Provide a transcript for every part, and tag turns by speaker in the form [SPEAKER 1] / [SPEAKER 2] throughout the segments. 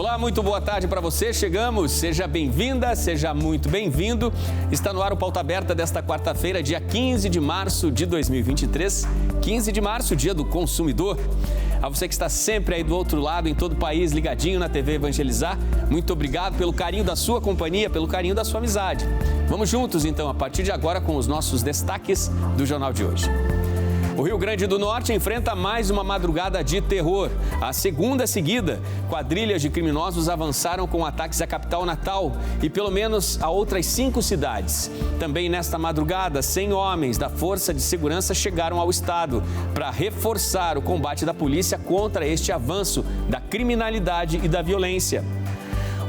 [SPEAKER 1] Olá, muito boa tarde para você. Chegamos, seja bem-vinda, seja muito bem-vindo. Está no ar o Pauta Aberta desta quarta-feira, dia 15 de março de 2023. 15 de março, dia do consumidor. A você que está sempre aí do outro lado, em todo o país, ligadinho na TV Evangelizar, muito obrigado pelo carinho da sua companhia, pelo carinho da sua amizade. Vamos juntos, então, a partir de agora, com os nossos destaques do jornal de hoje. O Rio Grande do Norte enfrenta mais uma madrugada de terror. A segunda seguida, quadrilhas de criminosos avançaram com ataques à capital Natal e pelo menos a outras 5 cidades. Também nesta madrugada, 100 homens da Força de Segurança chegaram ao estado para reforçar o combate da polícia contra este avanço da criminalidade e da violência.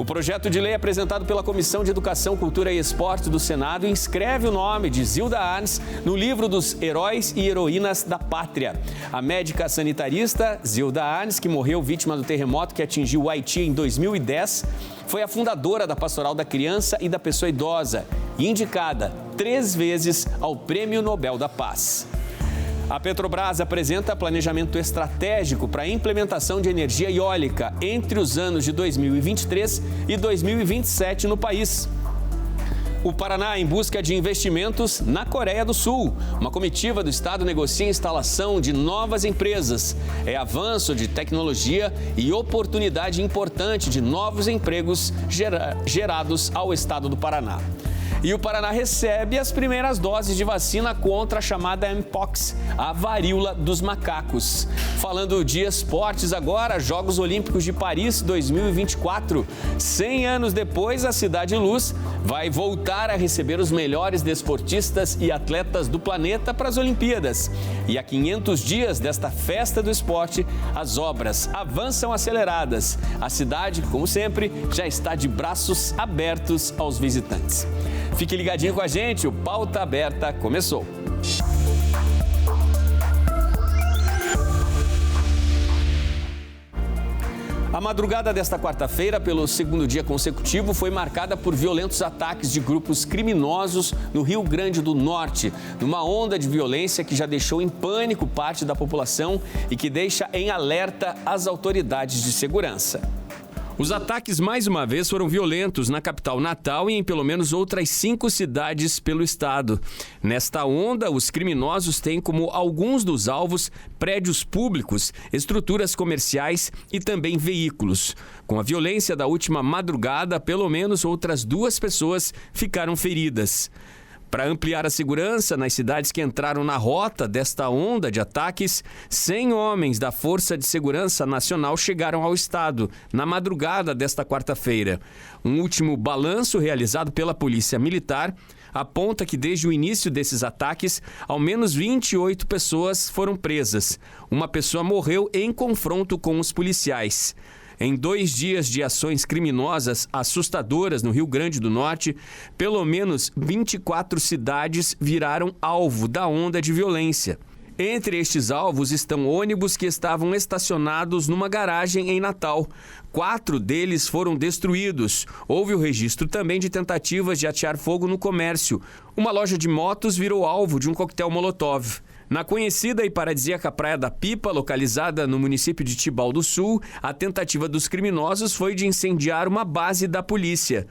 [SPEAKER 1] O projeto de lei apresentado pela Comissão de Educação, Cultura e Esporte do Senado inscreve o nome de Zilda Arnes no livro dos Heróis e Heroínas da Pátria. A médica sanitarista Zilda Arnes, que morreu vítima do terremoto que atingiu o Haiti em 2010, foi a fundadora da Pastoral da Criança e da Pessoa Idosa e indicada 3 vezes ao Prêmio Nobel da Paz. A Petrobras apresenta planejamento estratégico para a implementação de energia eólica entre os anos de 2023 e 2027 no país. O Paraná em busca de investimentos na Coreia do Sul. Uma comitiva do Estado negocia a instalação de novas empresas. É avanço de tecnologia e oportunidade importante de novos empregos gerados ao Estado do Paraná. E o Paraná recebe as primeiras doses de vacina contra a chamada Mpox, a varíola dos macacos. Falando de esportes agora, Jogos Olímpicos de Paris 2024. 100 anos depois, a Cidade Luz vai voltar a receber os melhores desportistas e atletas do planeta para as Olimpíadas. E a 500 dias desta festa do esporte, as obras avançam aceleradas. A cidade, como sempre, já está de braços abertos aos visitantes. Fique ligadinho com a gente, o Pauta Aberta começou. A madrugada desta quarta-feira, pelo segundo dia consecutivo, foi marcada por violentos ataques de grupos criminosos no Rio Grande do Norte, numa onda de violência que já deixou em pânico parte da população e que deixa em alerta as autoridades de segurança. Os ataques, mais uma vez, foram violentos na capital Natal e em pelo menos outras 5 cidades pelo estado. Nesta onda, os criminosos têm como alguns dos alvos prédios públicos, estruturas comerciais e também veículos. Com a violência da última madrugada, pelo menos outras 2 pessoas ficaram feridas. Para ampliar a segurança nas cidades que entraram na rota desta onda de ataques, 100 homens da Força de Segurança Nacional chegaram ao estado na madrugada desta quarta-feira. Um último balanço realizado pela Polícia Militar aponta que desde o início desses ataques, ao menos 28 pessoas foram presas. Uma pessoa morreu em confronto com os policiais. Em 2 dias de ações criminosas assustadoras no Rio Grande do Norte, pelo menos 24 cidades viraram alvo da onda de violência. Entre estes alvos estão ônibus que estavam estacionados numa garagem em Natal. 4 deles foram destruídos. Houve o registro também de tentativas de atear fogo no comércio. Uma loja de motos virou alvo de um coquetel Molotov. Na conhecida e paradisíaca Praia da Pipa, localizada no município de Tibau do Sul, a tentativa dos criminosos foi de incendiar uma base da polícia.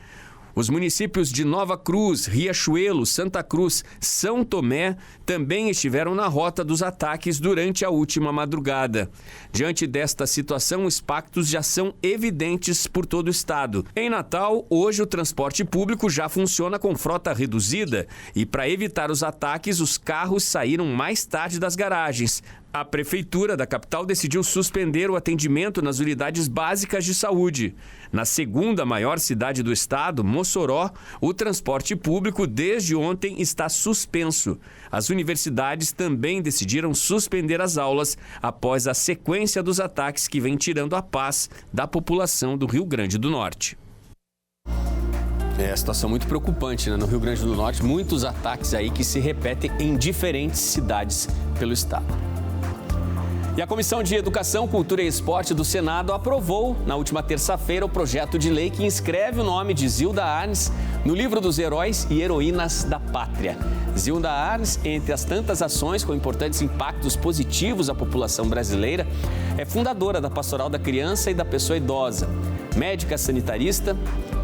[SPEAKER 1] Os municípios de Nova Cruz, Riachuelo, Santa Cruz, São Tomé também estiveram na rota dos ataques durante a última madrugada. Diante desta situação, os impactos já são evidentes por todo o estado. Em Natal, hoje o transporte público já funciona com frota reduzida e, para evitar os ataques, os carros saíram mais tarde das garagens. A Prefeitura da capital decidiu suspender o atendimento nas unidades básicas de saúde. Na segunda maior cidade do estado, Mossoró, o transporte público desde ontem está suspenso. As universidades também decidiram suspender as aulas após a sequência dos ataques que vem tirando a paz da população do Rio Grande do Norte. É a situação muito preocupante, né? No Rio Grande do Norte, muitos ataques aí que se repetem em diferentes cidades pelo estado. E a Comissão de Educação, Cultura e Esporte do Senado aprovou, na última terça-feira, o projeto de lei que inscreve o nome de Zilda Arnes no livro dos Heróis e Heroínas da Pátria. Zilda Arnes, entre as tantas ações com importantes impactos positivos à população brasileira, é fundadora da Pastoral da Criança e da Pessoa Idosa. médica sanitarista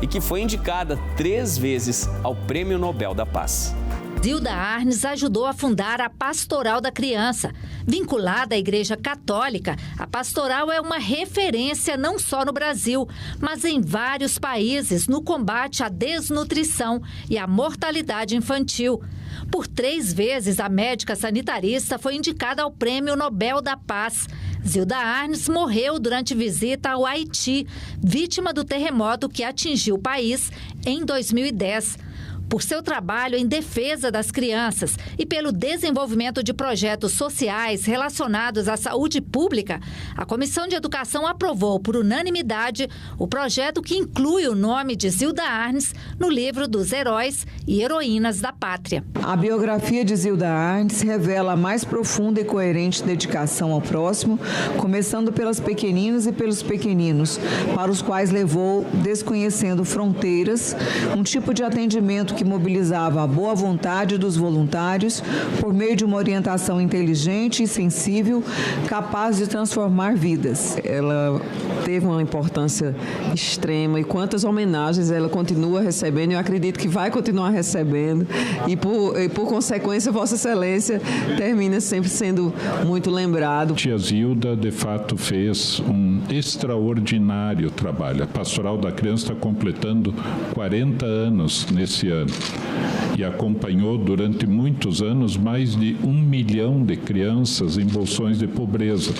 [SPEAKER 1] e que foi indicada 3 vezes ao Prêmio Nobel da Paz.
[SPEAKER 2] Zilda Arnes ajudou a fundar a Pastoral da Criança. Vinculada à Igreja Católica, a Pastoral é uma referência não só no Brasil, mas em vários países no combate à desnutrição e à mortalidade infantil. Por 3 vezes, a médica sanitarista foi indicada ao Prêmio Nobel da Paz. Zilda Arnes morreu durante visita ao Haiti, vítima do terremoto que atingiu o país em 2010. Por seu trabalho em defesa das crianças e pelo desenvolvimento de projetos sociais relacionados à saúde pública, a Comissão de Educação aprovou por unanimidade o projeto que inclui o nome de Zilda Arnes no livro dos Heróis e Heroínas da Pátria.
[SPEAKER 3] A biografia de Zilda Arnes revela a mais profunda e coerente dedicação ao próximo, começando pelas pequeninas e pelos pequeninos, para os quais levou, desconhecendo fronteiras, um tipo de atendimento que mobilizava a boa vontade dos voluntários por meio de uma orientação inteligente e sensível, capaz de transformar vidas.
[SPEAKER 4] Ela teve uma importância extrema e quantas homenagens ela continua recebendo, eu acredito que vai continuar recebendo e por consequência Vossa Excelência termina sempre sendo muito lembrado.
[SPEAKER 5] Tia Zilda, de fato, fez um extraordinário trabalho. A Pastoral da Criança está completando 40 anos nesse ano e acompanhou durante muitos anos mais de 1 milhão de crianças em bolsões de pobreza.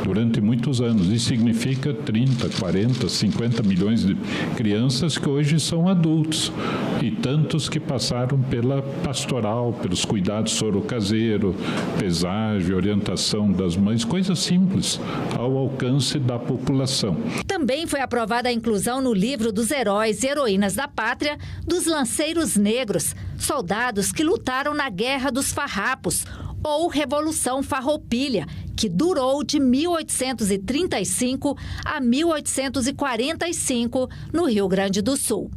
[SPEAKER 5] Durante muitos anos. Isso significa 30, 40, 50 milhões de crianças que hoje são adultos e tantos que passaram pela pastoral, pelos cuidados soro caseiro, pesagem, orientação das mães, coisas simples ao alcance da população.
[SPEAKER 2] Também foi aprovada a inclusão no livro dos Heróis e Heroínas da Pátria dos Lanceiros Negros, soldados que lutaram na Guerra dos Farrapos, ou Revolução Farroupilha, que durou de 1835 a 1845 no Rio Grande do Sul.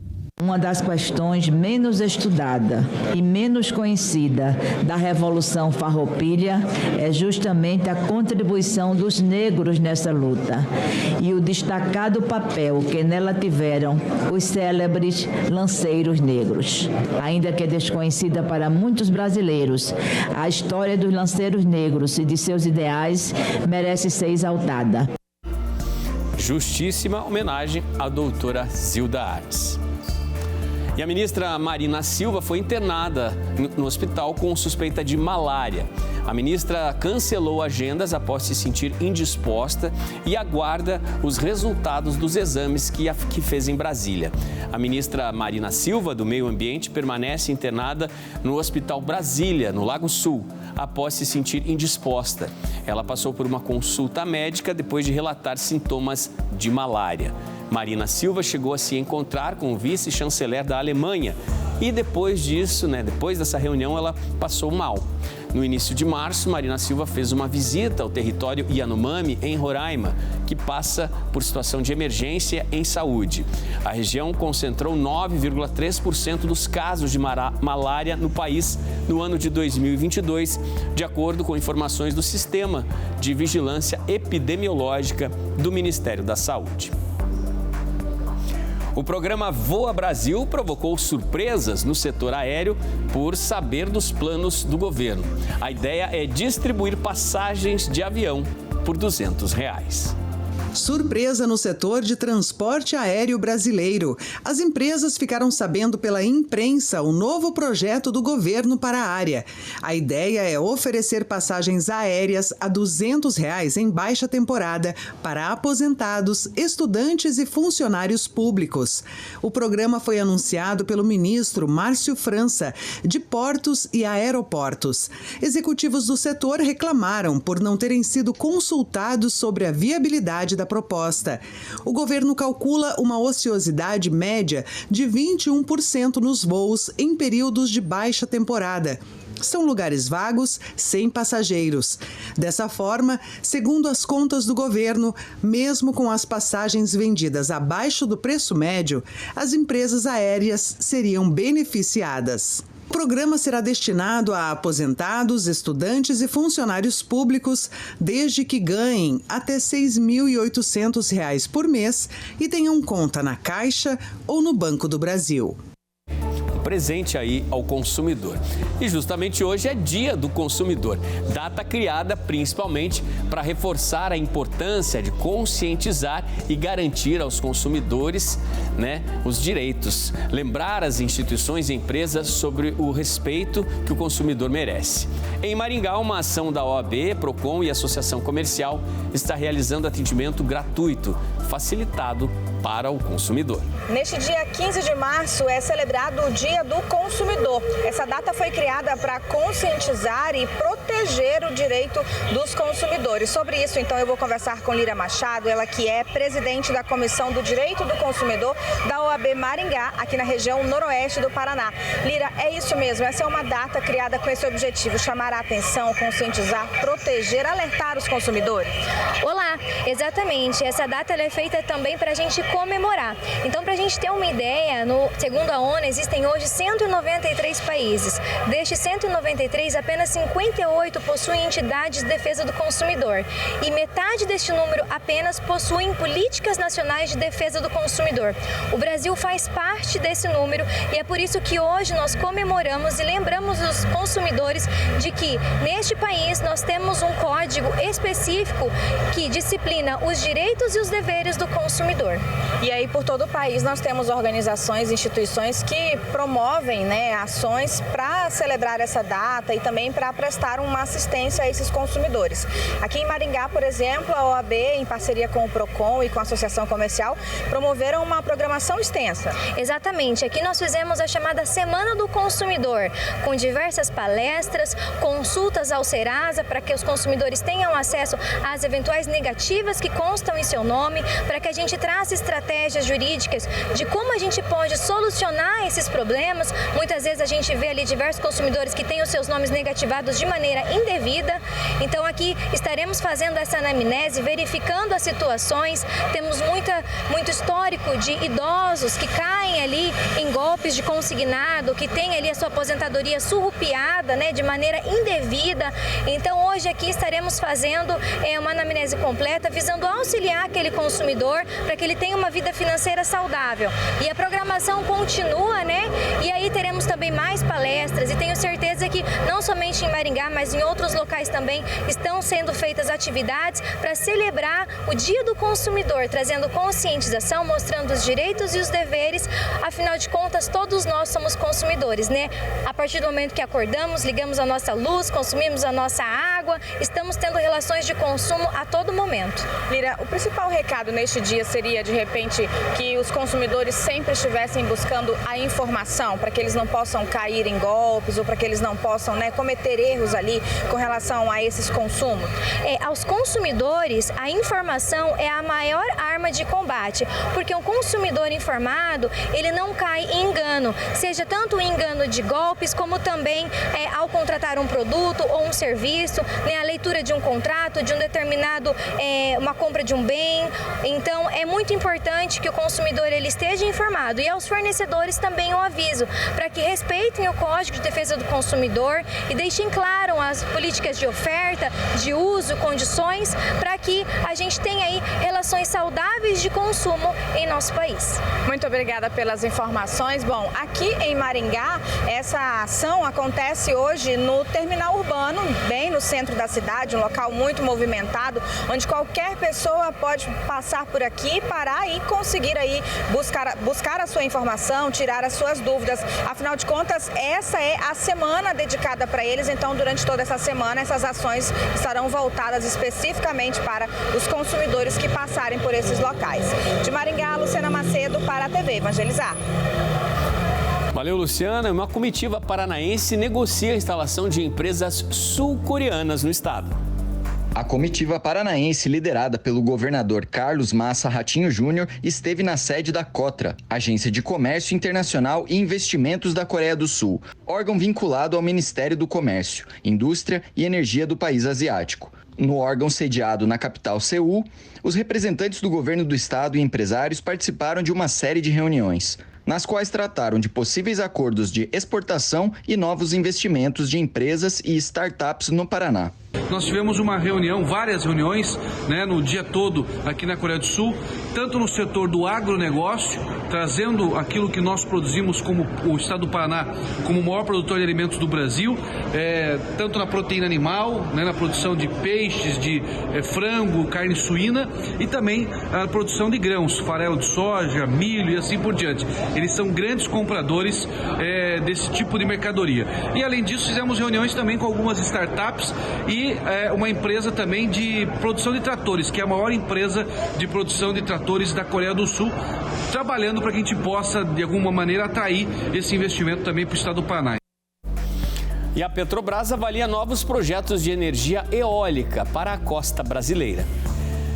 [SPEAKER 6] Uma das questões menos estudada e menos conhecida da Revolução Farroupilha é justamente a contribuição dos negros nessa luta e o destacado papel que nela tiveram os célebres lanceiros negros. Ainda que desconhecida para muitos brasileiros, a história dos lanceiros negros e de seus ideais merece ser exaltada.
[SPEAKER 1] Justíssima homenagem à doutora Zilda Arnes. E a ministra Marina Silva foi internada no hospital com suspeita de malária. A ministra cancelou agendas após se sentir indisposta e aguarda os resultados dos exames que fez em Brasília. A ministra Marina Silva, do Meio Ambiente, permanece internada no Hospital Brasília, no Lago Sul, após se sentir indisposta. Ela passou por uma consulta médica depois de relatar sintomas de malária. Marina Silva chegou a se encontrar com o vice-chanceler da Alemanha e depois disso, depois dessa reunião, ela passou mal. No início de março, Marina Silva fez uma visita ao território Yanomami, em Roraima, que passa por situação de emergência em saúde. A região concentrou 9,3% dos casos de malária no país no ano de 2022, de acordo com informações do Sistema de Vigilância Epidemiológica do Ministério da Saúde. O programa Voa Brasil provocou surpresas no setor aéreo por saber dos planos do governo. A ideia é distribuir passagens de avião por R$200.
[SPEAKER 7] Surpresa no setor de transporte aéreo brasileiro. As empresas ficaram sabendo pela imprensa o novo projeto do governo para a área. A ideia é oferecer passagens aéreas a R$200 em baixa temporada para aposentados, estudantes e funcionários públicos. O programa foi anunciado pelo ministro Márcio França, de Portos e Aeroportos. Executivos do setor reclamaram por não terem sido consultados sobre a viabilidade da proposta. O governo calcula uma ociosidade média de 21% nos voos em períodos de baixa temporada. São lugares vagos, sem passageiros. Dessa forma, segundo as contas do governo, mesmo com as passagens vendidas abaixo do preço médio, as empresas aéreas seriam beneficiadas. O programa será destinado a aposentados, estudantes e funcionários públicos, desde que ganhem até R$ 6.800 por mês e tenham conta na Caixa ou no Banco do Brasil.
[SPEAKER 1] Presente aí ao consumidor. E justamente hoje é Dia do Consumidor, data criada principalmente para reforçar a importância de conscientizar e garantir aos consumidores, os direitos, lembrar as instituições e empresas sobre o respeito que o consumidor merece. Em Maringá, uma ação da OAB, Procon e Associação Comercial está realizando atendimento gratuito, facilitado para o consumidor.
[SPEAKER 8] Neste dia 15 de março é celebrado o Dia do Consumidor. Essa data foi criada para conscientizar e proteger o direito dos consumidores. Sobre isso, então, eu vou conversar com Lira Machado, ela que é presidente da Comissão do Direito do Consumidor da OAB Maringá, aqui na região noroeste do Paraná. Lira, é isso mesmo, essa é uma data criada com esse objetivo, chamar a atenção, conscientizar, proteger, alertar os consumidores.
[SPEAKER 9] Olá, exatamente. Essa data ela é feita também para a gente comemorar. Então, para a gente ter uma ideia, segundo a ONU, existem hoje 193 países. Destes 193, apenas 58 possuem entidades de defesa do consumidor. E metade deste número apenas possuem políticas nacionais de defesa do consumidor. O Brasil faz parte desse número e é por isso que hoje nós comemoramos e lembramos os consumidores de que neste país nós temos um código específico que disciplina os direitos e os deveres do consumidor.
[SPEAKER 8] E aí, por todo o país, nós temos organizações, instituições que promovem ações para celebrar essa data e também para prestar uma assistência a esses consumidores. Aqui em Maringá, por exemplo, a OAB, em parceria com o Procon e com a Associação Comercial, promoveram uma programação extensa.
[SPEAKER 9] Exatamente. Aqui nós fizemos a chamada Semana do Consumidor, com diversas palestras, consultas ao Serasa para que os consumidores tenham acesso às eventuais negativas que constam em seu nome, para que a gente traça estratégias jurídicas de como a gente pode solucionar esses problemas. Muitas vezes a gente vê ali diversos consumidores que têm os seus nomes negativados de maneira indevida. Então aqui estaremos fazendo essa anamnese, verificando as situações. Temos muito histórico de idosos que caem ali em golpes de consignado, que têm ali a sua aposentadoria surrupiada, de maneira indevida. Então hoje aqui estaremos fazendo uma anamnese completa, visando auxiliar aquele consumidor para que ele tenha uma vida financeira saudável. E a programação continua, E aí teremos também mais palestras e tenho certeza que não somente em Maringá, mas em outros locais também estão sendo feitas atividades para celebrar o Dia do Consumidor, trazendo conscientização, mostrando os direitos e os deveres. Afinal de contas, todos nós somos consumidores, A partir do momento que acordamos, ligamos a nossa luz, consumimos a nossa água, estamos tendo relações de consumo a todo momento.
[SPEAKER 8] Lira, o principal recado neste dia seria, de repente, que os consumidores sempre estivessem buscando a informação para que eles não possam cair em golpes ou para que eles não possam cometer erros ali com relação a esses consumos?
[SPEAKER 9] Aos consumidores, a informação é a maior arma de combate, porque um consumidor informado, ele não cai em engano, seja tanto o engano de golpes, como também ao contratar um produto ou um serviço, a leitura de um contrato, de um determinado, uma compra de um bem. Então, é muito importante que o consumidor ele esteja informado. E aos fornecedores também um aviso, para que respeitem o Código de Defesa do Consumidor e deixem claro as políticas de oferta, de uso, condições, para que a gente tenha aí relações saudáveis de consumo em nosso país.
[SPEAKER 8] Muito obrigada pelas informações. Bom, aqui em Maringá, essa ação acontece hoje no terminal urbano, bem no centro da cidade, um local muito movimentado, onde qualquer pessoa pode passar por aqui, parar e conseguir aí buscar a sua informação, tirar as suas dúvidas. Afinal de contas, essa é a semana dedicada para eles, então durante toda essa semana essas ações estarão voltadas especificamente para os consumidores que passarem por esses locais. De Maringá, Luciana Macedo para a TV Evangelizar.
[SPEAKER 1] Valeu, Luciana. Uma comitiva paranaense negocia a instalação de empresas sul-coreanas no estado.
[SPEAKER 10] A comitiva paranaense, liderada pelo governador Carlos Massa Ratinho Júnior, esteve na sede da COTRA, Agência de Comércio Internacional e Investimentos da Coreia do Sul, órgão vinculado ao Ministério do Comércio, Indústria e Energia do país asiático. No órgão sediado na capital Seul, os representantes do governo do estado e empresários participaram de uma série de reuniões. nas quais trataram de possíveis acordos de exportação e novos investimentos de empresas e startups no Paraná.
[SPEAKER 11] Nós tivemos uma reunião, várias reuniões, no dia todo aqui na Coreia do Sul, tanto no setor do agronegócio, trazendo aquilo que nós produzimos como o estado do Paraná, como o maior produtor de alimentos do Brasil, tanto na proteína animal, na produção de peixes, de frango, carne suína e também a produção de grãos, farelo de soja, milho e assim por diante. Eles são grandes compradores desse tipo de mercadoria. E além disso, fizemos reuniões também com algumas startups e uma empresa também de produção de tratores, que é a maior empresa de produção de tratores da Coreia do Sul, trabalhando para que a gente possa, de alguma maneira, atrair esse investimento também para o estado do Paraná.
[SPEAKER 1] E a Petrobras avalia novos projetos de energia eólica para a costa brasileira.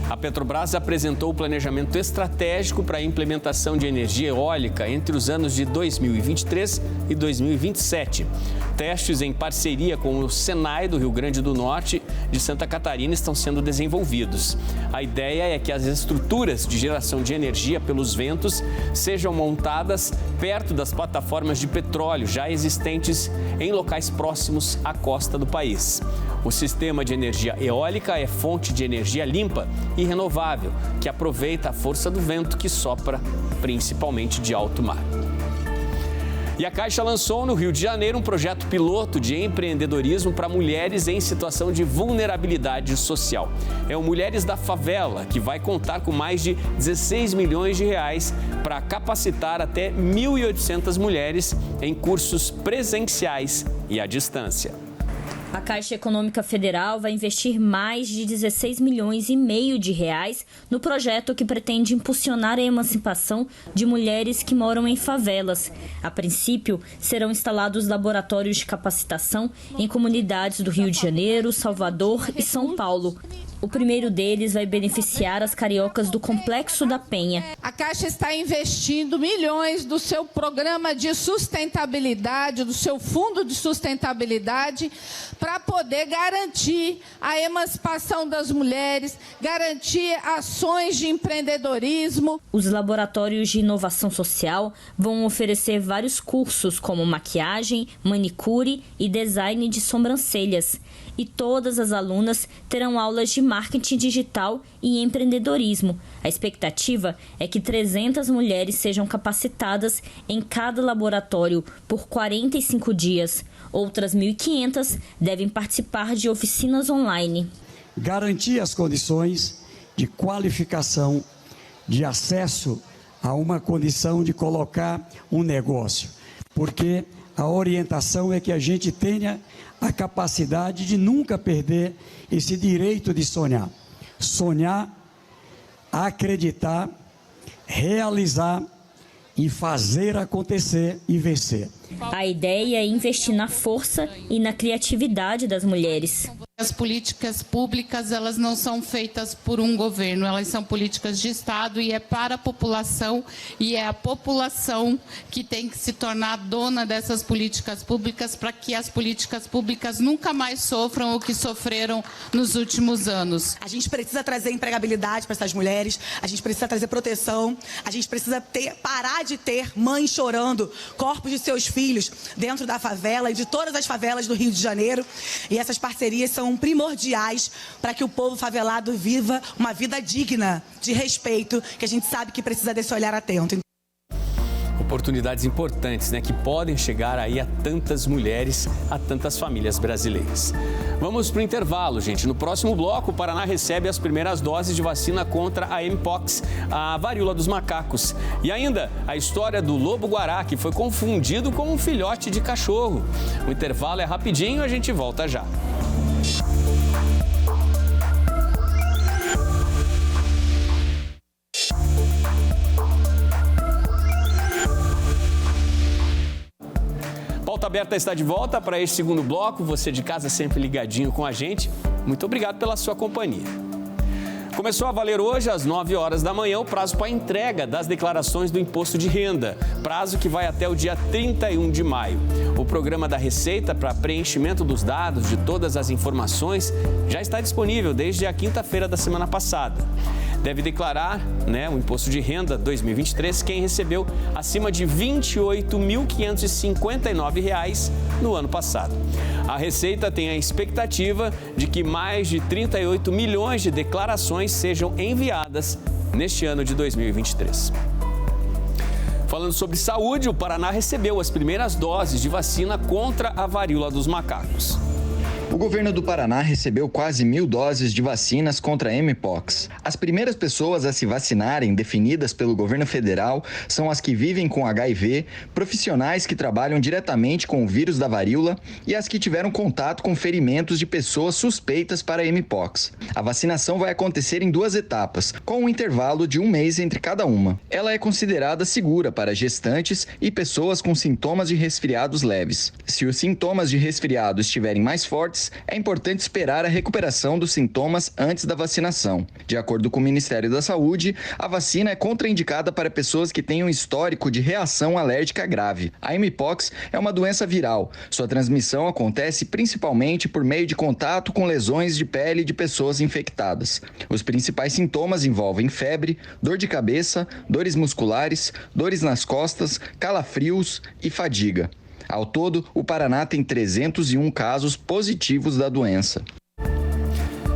[SPEAKER 1] A Petrobras apresentou o planejamento estratégico para a implementação de energia eólica entre os anos de 2023 e 2027. Testes em parceria com o Senai do Rio Grande do Norte de Santa Catarina estão sendo desenvolvidos. A ideia é que as estruturas de geração de energia pelos ventos sejam montadas perto das plataformas de petróleo já existentes em locais próximos à costa do país. O sistema de energia eólica é fonte de energia limpa e renovável, que aproveita a força do vento que sopra principalmente de alto mar. E a Caixa lançou no Rio de Janeiro um projeto piloto de empreendedorismo para mulheres em situação de vulnerabilidade social. É o Mulheres da Favela, que vai contar com mais de 16 milhões de reais para capacitar até 1.800 mulheres em cursos presenciais e à distância.
[SPEAKER 12] A Caixa Econômica Federal vai investir mais de 16 milhões e meio de reais no projeto que pretende impulsionar a emancipação de mulheres que moram em favelas. A princípio, serão instalados laboratórios de capacitação em comunidades do Rio de Janeiro, Salvador e São Paulo. O primeiro deles vai beneficiar as cariocas do Complexo da Penha.
[SPEAKER 13] A Caixa está investindo milhões do seu programa de sustentabilidade, do seu fundo de sustentabilidade, para poder garantir a emancipação das mulheres, garantir ações de empreendedorismo.
[SPEAKER 12] Os laboratórios de inovação social vão oferecer vários cursos como maquiagem, manicure e design de sobrancelhas. E todas as alunas terão aulas de marketing digital e empreendedorismo. A expectativa é que 300 mulheres sejam capacitadas em cada laboratório por 45 dias. Outras 1.500 devem participar de oficinas online.
[SPEAKER 14] Garantir as condições de qualificação, de acesso a uma condição de colocar um negócio. Porque a orientação é que a gente tenha a capacidade de nunca perder esse direito de sonhar. Sonhar, acreditar, realizar e fazer acontecer e vencer.
[SPEAKER 12] A ideia é investir na força e na criatividade das mulheres.
[SPEAKER 15] As políticas públicas, elas não são feitas por um governo, elas são políticas de Estado e é para a população, e é a população que tem que se tornar dona dessas políticas públicas para que as políticas públicas nunca mais sofram o que sofreram nos últimos anos.
[SPEAKER 16] A gente precisa trazer empregabilidade para essas mulheres, a gente precisa trazer proteção, a gente precisa parar de ter mães chorando, corpos de seus filhos dentro da favela e de todas as favelas do Rio de Janeiro, e essas parcerias são primordiais para que o povo favelado viva uma vida digna, de respeito, que a gente sabe que precisa desse olhar atento.
[SPEAKER 1] Oportunidades importantes, que podem chegar aí a tantas mulheres, a tantas famílias brasileiras. Vamos para o intervalo, gente. No próximo bloco, o Paraná recebe as primeiras doses de vacina contra a Mpox, a varíola dos macacos. E ainda a história do lobo-guará, que foi confundido com um filhote de cachorro. O intervalo é rapidinho, a gente volta já. Pauta Aberta está de volta para este segundo bloco. Você de casa sempre ligadinho com a gente. Muito obrigado pela sua companhia. Começou a valer hoje, às 9 horas da manhã, o prazo para a entrega das declarações do Imposto de Renda. Prazo que vai até o dia 31 de maio. O programa da Receita para preenchimento dos dados de todas as informações já está disponível desde a quinta-feira da semana passada. Deve declarar, o imposto de renda 2023 quem recebeu acima de R$ 28.559 no ano passado. A Receita tem a expectativa de que mais de 38 milhões de declarações sejam enviadas neste ano de 2023. Falando sobre saúde, o Paraná recebeu as primeiras doses de vacina contra a varíola dos macacos.
[SPEAKER 10] O governo do Paraná recebeu quase 1.000 doses de vacinas contra a Mpox. As primeiras pessoas a se vacinarem, definidas pelo governo federal, são as que vivem com HIV, profissionais que trabalham diretamente com o vírus da varíola e as que tiveram contato com ferimentos de pessoas suspeitas para a Mpox. A vacinação vai acontecer em 2 etapas, com um intervalo de 1 mês entre cada uma. Ela é considerada segura para gestantes e pessoas com sintomas de resfriados leves. Se os sintomas de resfriado estiverem mais fortes, é importante esperar a recuperação dos sintomas antes da vacinação. De acordo com o Ministério da Saúde, a vacina é contraindicada para pessoas que tenham histórico de reação alérgica grave. A Mpox é uma doença viral. Sua transmissão acontece principalmente por meio de contato com lesões de pele de pessoas infectadas. Os principais sintomas envolvem febre, dor de cabeça, dores musculares, dores nas costas, calafrios e fadiga. Ao todo, o Paraná tem 301 casos positivos da doença.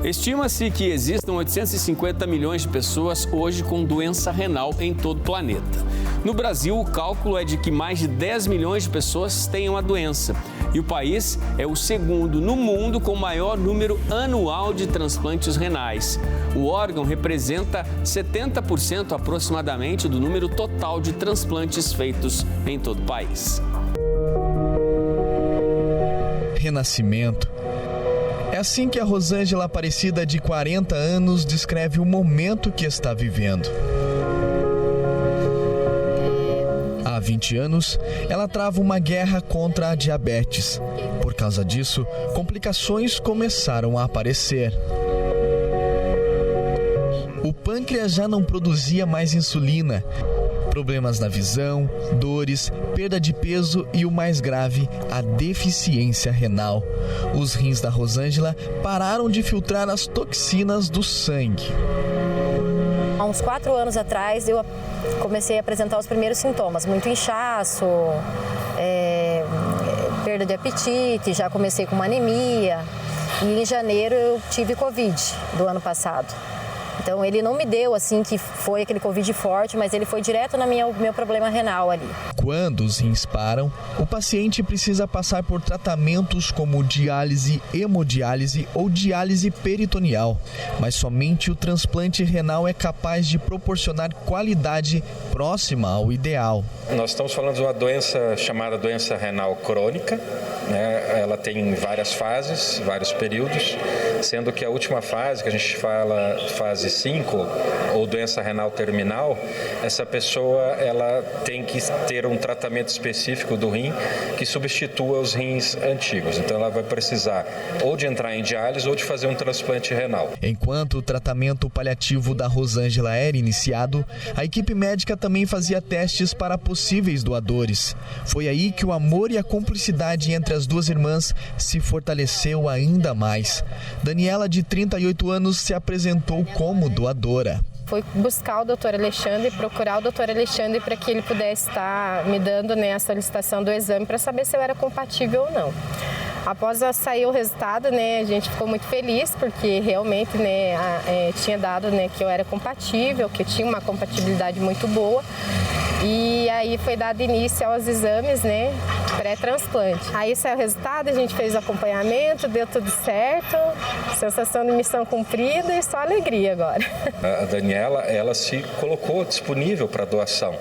[SPEAKER 1] Estima-se que existam 850 milhões de pessoas hoje com doença renal em todo o planeta. No Brasil, o cálculo é de que mais de 10 milhões de pessoas tenham a doença. E o país é o segundo no mundo com maior número anual de transplantes renais. O órgão representa 70% aproximadamente do número total de transplantes feitos em todo o país.
[SPEAKER 17] Renascimento. É assim que a Rosângela Aparecida, de 40 anos, descreve o momento que está vivendo. Há 20 anos, ela trava uma guerra contra a diabetes. Por causa disso, complicações começaram a aparecer. O pâncreas já não produzia mais insulina. Problemas na visão, dores, perda de peso e o mais grave, a deficiência renal. Os rins da Rosângela pararam de filtrar as toxinas do sangue.
[SPEAKER 18] Há uns 4 anos atrás eu comecei a apresentar os primeiros sintomas, muito inchaço, perda de apetite, já comecei com uma anemia e em janeiro eu tive Covid do ano passado. Então, ele não me deu, assim, que foi aquele Covid forte, mas ele foi direto no meu problema renal ali.
[SPEAKER 17] Quando os rins param, o paciente precisa passar por tratamentos como diálise, hemodiálise ou diálise peritoneal. Mas somente o transplante renal é capaz de proporcionar qualidade próxima ao ideal.
[SPEAKER 19] Nós estamos falando de uma doença chamada doença renal crônica, né? Ela tem várias fases, vários períodos, sendo que a última fase, que a gente fala fase 5, ou doença renal terminal, essa pessoa ela tem que ter um tratamento específico do rim que substitua os rins antigos. Então ela vai precisar ou de entrar em diálise ou de fazer um transplante renal.
[SPEAKER 17] Enquanto o tratamento paliativo da Rosângela era iniciado, a equipe médica também fazia testes para possíveis doadores. Foi aí que o amor e a cumplicidade entre as duas irmãs se fortaleceu ainda mais. Daniela, de 38 anos, se apresentou como doadora.
[SPEAKER 20] Foi buscar o doutor Alexandre, procurar o doutor Alexandre para que ele pudesse estar me dando, a solicitação do exame para saber se eu era compatível ou não. Após sair o resultado, a gente ficou muito feliz porque realmente, tinha dado, que eu era compatível, que eu tinha uma compatibilidade muito boa. E aí foi dado início aos exames, pré-transplante. Aí saiu o resultado, a gente fez o acompanhamento, deu tudo certo, sensação de missão cumprida e só alegria agora.
[SPEAKER 19] A Daniela, ela se colocou disponível para doação.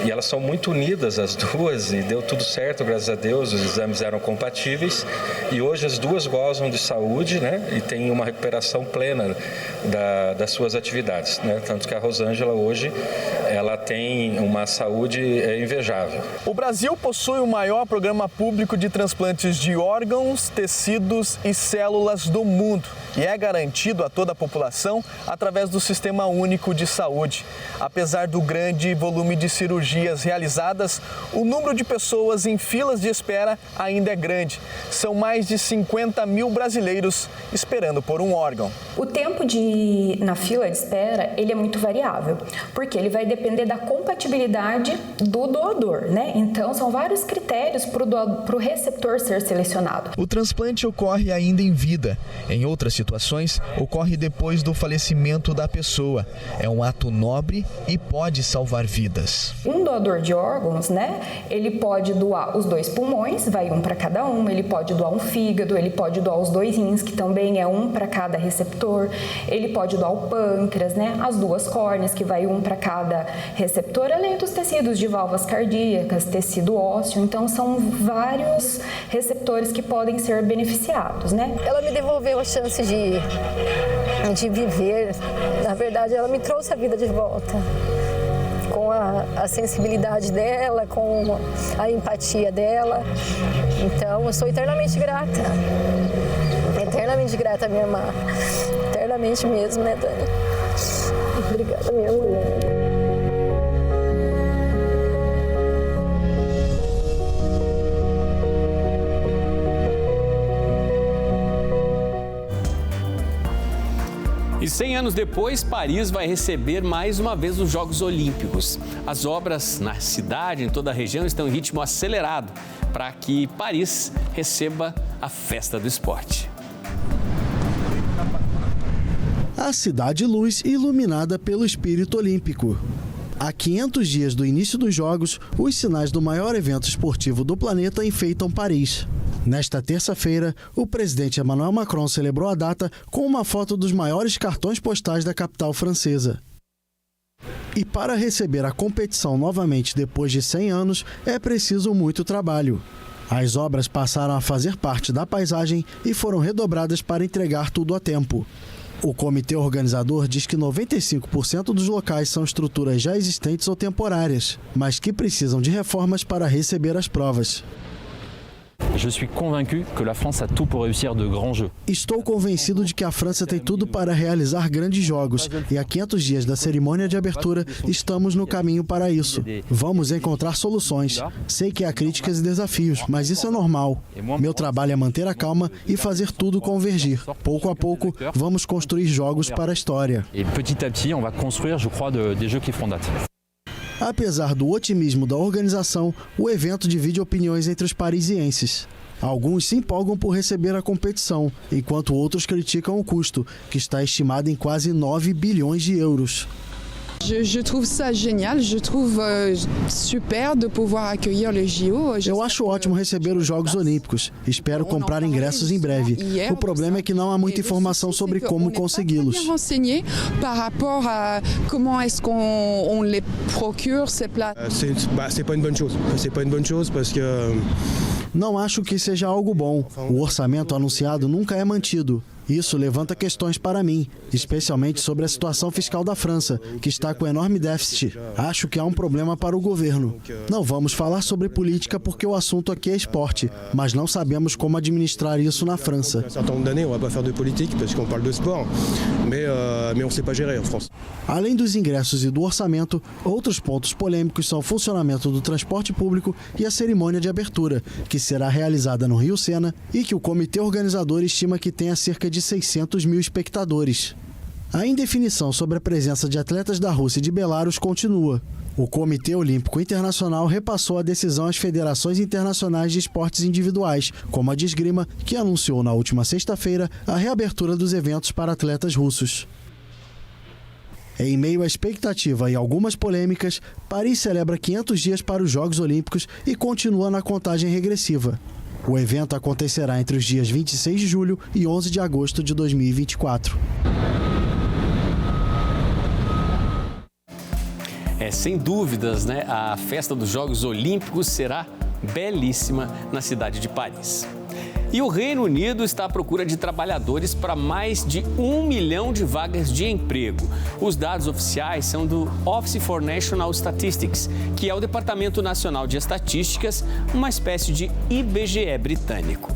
[SPEAKER 19] E elas são muito unidas, as duas, e deu tudo certo, graças a Deus, os exames eram compatíveis. E hoje as duas gozam de saúde, e têm uma recuperação plena das suas atividades. Tanto que a Rosângela hoje, ela tem uma saúde invejável.
[SPEAKER 17] O Brasil possui o maior programa público de transplantes de órgãos, tecidos e células do mundo. e é garantido a toda a população através do Sistema Único de Saúde. Apesar do grande volume de cirurgias realizadas, o número de pessoas em filas de espera ainda é grande. São mais de 50 mil brasileiros esperando por um órgão.
[SPEAKER 21] O tempo na fila de espera, ele é muito variável, porque ele vai depender da compatibilidade do doador, né? Então, são vários critérios para o receptor ser selecionado.
[SPEAKER 17] O transplante ocorre ainda em vida. Em outras situações, ocorre depois do falecimento da pessoa. É um ato nobre e pode salvar vidas.
[SPEAKER 21] Um doador de órgãos, né? Ele pode doar os 2 pulmões, vai um para cada um. Ele pode doar um fígado, ele pode doar os 2 rins, que também é um para cada receptor. Ele pode doar o pâncreas, né? As 2 córneas, que vai um para cada receptor, além dos tecidos de válvulas cardíacas, tecido ósseo. Então, são vários receptores que podem ser beneficiados, né?
[SPEAKER 18] Ela me devolveu a chance de viver. Na verdade, ela me trouxe a vida de volta. Com a sensibilidade dela, com a empatia dela. Então, eu sou eternamente grata. Eternamente grata, minha irmã. Eternamente mesmo, né, Dani? Obrigada, minha mulher.
[SPEAKER 1] E 100 anos depois, Paris vai receber mais uma vez os Jogos Olímpicos. As obras na cidade, em toda a região, estão em ritmo acelerado para que Paris receba a festa do esporte.
[SPEAKER 22] A cidade luz iluminada pelo espírito olímpico. Há 500 dias do início dos Jogos, os sinais do maior evento esportivo do planeta enfeitam Paris. Nesta terça-feira, o presidente Emmanuel Macron celebrou a data com uma foto dos maiores cartões postais da capital francesa. E para receber a competição novamente depois de 100 anos, é preciso muito trabalho. As obras passaram a fazer parte da paisagem e foram redobradas para entregar tudo a tempo. O comitê organizador diz que 95% dos locais são estruturas já existentes ou temporárias, mas que precisam de reformas para receber as provas. Estou convencido de que a França tem tudo para realizar grandes jogos e há 500 dias da cerimônia de abertura estamos no caminho para isso. Vamos encontrar soluções. Sei que há críticas e desafios, mas isso é normal. Meu trabalho é manter a calma e fazer tudo convergir. Pouco a pouco, vamos construir jogos para a história. Apesar do otimismo da organização, o evento divide opiniões entre os parisienses. Alguns se empolgam por receber a competição, enquanto outros criticam o custo, que está estimado em quase 9 bilhões de euros. Eu acho ótimo receber os Jogos Olímpicos. Espero comprar ingressos em breve. O problema é que não há muita informação sobre como consegui-los. Não acho que seja algo bom. O orçamento anunciado nunca é mantido. Isso levanta questões para mim, especialmente sobre a situação fiscal da França, que está com enorme déficit. Acho que há um problema para o governo. Não vamos falar sobre política porque o assunto aqui é esporte, mas não sabemos como administrar isso na França. Além dos ingressos e do orçamento, outros pontos polêmicos são o funcionamento do transporte público e a cerimônia de abertura, que será realizada no Rio Sena e que o comitê organizador estima que tenha cerca de 600 mil espectadores. A indefinição sobre a presença de atletas da Rússia e de Belarus continua. O Comitê Olímpico Internacional repassou a decisão às federações internacionais de esportes individuais, como a de esgrima, que anunciou na última sexta-feira a reabertura dos eventos para atletas russos. Em meio à expectativa e algumas polêmicas, Paris celebra 500 dias para os Jogos Olímpicos e continua na contagem regressiva. O evento acontecerá entre os dias 26 de julho e 11 de agosto de 2024.
[SPEAKER 1] Sem dúvidas, né? A festa dos Jogos Olímpicos será belíssima na cidade de Paris. E o Reino Unido está à procura de trabalhadores para mais de 1 milhão de vagas de emprego. Os dados oficiais são do Office for National Statistics, que é o Departamento Nacional de Estatísticas, uma espécie de IBGE britânico.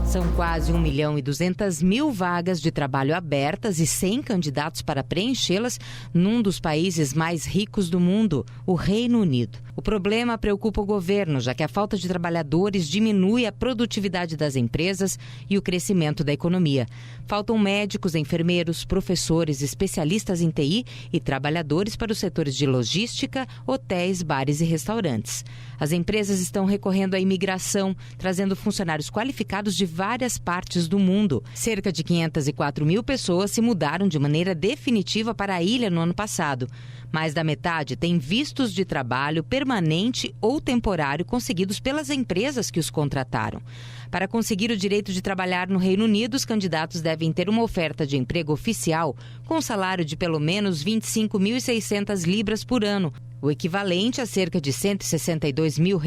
[SPEAKER 3] São quase 1.200.000 vagas de trabalho abertas e 100 candidatos para preenchê-las num dos países mais ricos do mundo, o Reino Unido. O problema preocupa o governo, já que a falta de trabalhadores diminui a produtividade das empresas e o crescimento da economia. Faltam médicos, enfermeiros, professores, especialistas em TI e trabalhadores para os setores de logística, hotéis, bares e restaurantes. As empresas estão recorrendo à imigração, trazendo funcionários qualificados de várias partes do mundo. Cerca de 504.000 pessoas se mudaram de maneira definitiva para a ilha no ano passado. Mais da metade tem vistos de trabalho permanente ou temporário conseguidos pelas empresas que os contrataram. Para conseguir o direito de trabalhar no Reino Unido, os candidatos devem ter uma oferta de emprego oficial com salário de pelo menos 25.600 libras por ano, o equivalente a cerca de R$162 mil.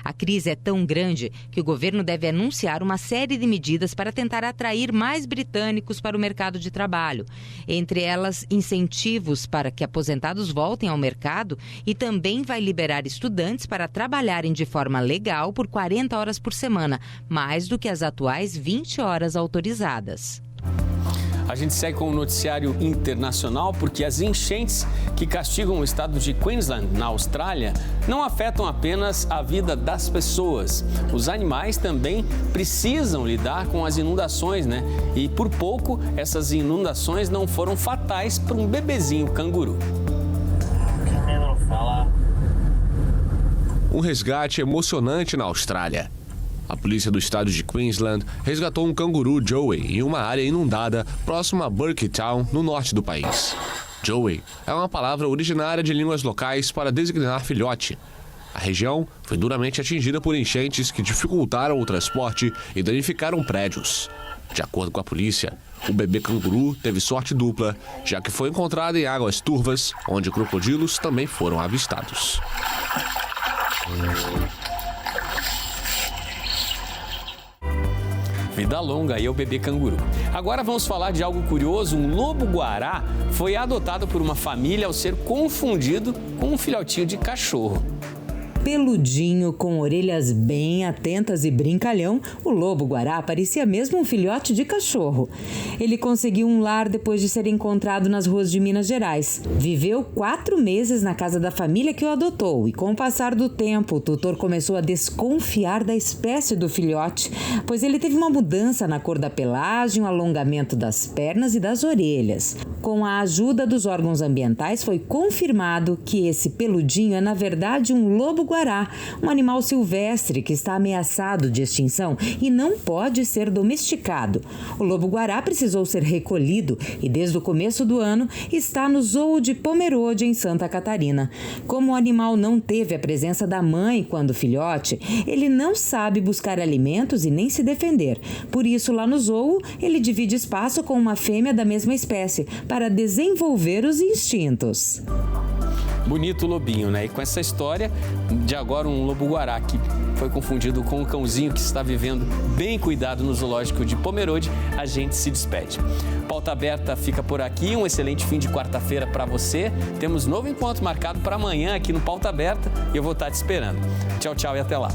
[SPEAKER 3] A crise é tão grande que o governo deve anunciar uma série de medidas para tentar atrair mais britânicos para o mercado de trabalho. Entre elas, incentivos para que aposentados voltem ao mercado e também vai liberar estudantes para trabalharem de forma legal por 40 horas por semana, mais do que as atuais 20 horas autorizadas.
[SPEAKER 1] A gente segue com o noticiário internacional porque as enchentes que castigam o estado de Queensland, na Austrália, não afetam apenas a vida das pessoas. Os animais também precisam lidar com as inundações, né? E por pouco, essas inundações não foram fatais para um bebezinho canguru.
[SPEAKER 4] Um resgate emocionante na Austrália. A polícia do estado de Queensland resgatou um canguru Joey em uma área inundada próxima a Burke Town, no norte do país. Joey é uma palavra originária de línguas locais para designar filhote. A região foi duramente atingida por enchentes que dificultaram o transporte e danificaram prédios. De acordo com a polícia, o bebê canguru teve sorte dupla, já que foi encontrado em águas turvas, onde crocodilos também foram avistados.
[SPEAKER 1] Vida longa aí é o bebê canguru. Agora vamos falar de algo curioso. Um lobo-guará foi adotado por uma família ao ser confundido com um filhotinho de cachorro.
[SPEAKER 3] Peludinho, com orelhas bem atentas e brincalhão, o lobo-guará parecia mesmo um filhote de cachorro. Ele conseguiu um lar depois de ser encontrado nas ruas de Minas Gerais. Viveu 4 meses na casa da família que o adotou e, com o passar do tempo, o tutor começou a desconfiar da espécie do filhote, pois ele teve uma mudança na cor da pelagem, um alongamento das pernas e das orelhas. Com a ajuda dos órgãos ambientais, foi confirmado que esse peludinho é, na verdade, um lobo-guará, um animal silvestre que está ameaçado de extinção e não pode ser domesticado. O lobo-guará precisou ser recolhido e, desde o começo do ano, está no Zoo de Pomerode, em Santa Catarina. Como o animal não teve a presença da mãe quando filhote, ele não sabe buscar alimentos e nem se defender. Por isso, lá no zoo, ele divide espaço com uma fêmea da mesma espécie para desenvolver os instintos.
[SPEAKER 1] Bonito lobinho, né? E com essa história de agora um lobo-guará que foi confundido com um cãozinho que está vivendo bem cuidado no zoológico de Pomerode, a gente se despede. Pauta Aberta fica por aqui, um excelente fim de quarta-feira para você. Temos novo encontro marcado para amanhã aqui no Pauta Aberta e eu vou estar te esperando. Tchau, tchau e até lá.